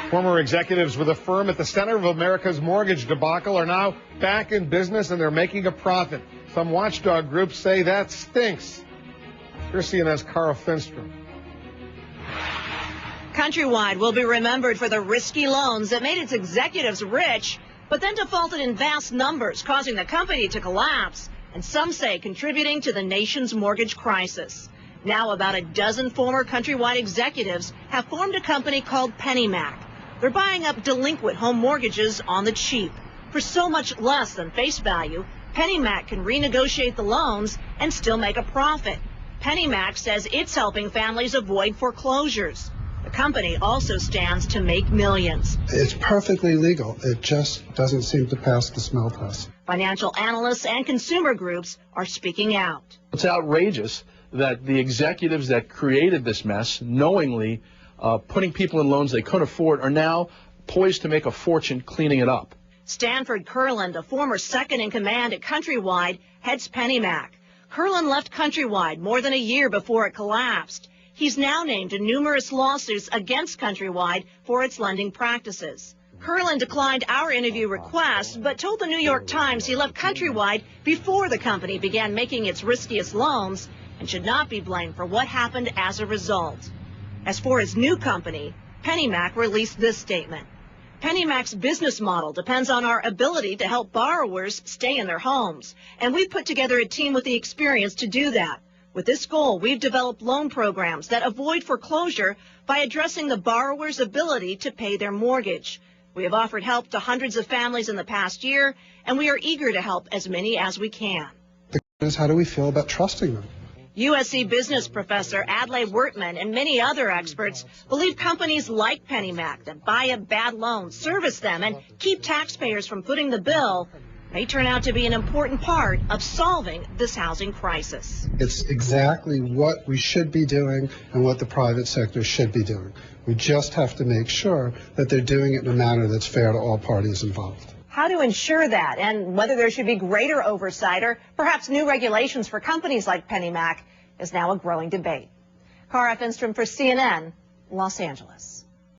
Former executives with a firm at the center of America's mortgage debacle are now back in business, and they're making a profit. Some watchdog groups say that stinks. Here's CNN's Carl Finstrom. Countrywide will be remembered for the risky loans that made its executives rich, but then defaulted in vast numbers, causing the company to collapse, and some say contributing to the nation's mortgage crisis. Now about a dozen former Countrywide executives have formed a company called PennyMac. They're buying up delinquent home mortgages on the cheap. For so much less than face value, PennyMac can renegotiate the loans and still make a profit. PennyMac says it's helping families avoid foreclosures. The company also stands to make millions. It's perfectly legal. It just doesn't seem to pass the smell test. Financial analysts and consumer groups are speaking out. It's outrageous that the executives that created this mess, knowingly putting people in loans they couldn't afford, are now poised to make a fortune cleaning it up. Stanford Kurland, a former second-in-command at Countrywide, heads PennyMac. Kurland left Countrywide more than a year before it collapsed. He's now named in numerous lawsuits against Countrywide for its lending practices. Kurland declined our interview request, but told the New York Times he left Countrywide before the company began making its riskiest loans and should not be blamed for what happened as a result. As for his new company, PennyMac released this statement. PennyMac's business model depends on our ability to help borrowers stay in their homes, and we've put together a team with the experience to do that. With this goal, we've developed loan programs that avoid foreclosure by addressing the borrower's ability to pay their mortgage. We have offered help to hundreds of families in the past year, and we are eager to help as many as we can. The question is, how do we feel about trusting them? USC business professor Adlai Wertman and many other experts believe companies like PennyMac that buy up bad loans, service them, and keep taxpayers from footing the bill may turn out to be an important part of solving this housing crisis. It's exactly what we should be doing and what the private sector should be doing. We just have to make sure that they're doing it in a manner that's fair to all parties involved. How to ensure that, and whether there should be greater oversight or perhaps new regulations for companies like PennyMac, is now a growing debate. Cara Finstrom for CNN, Los Angeles.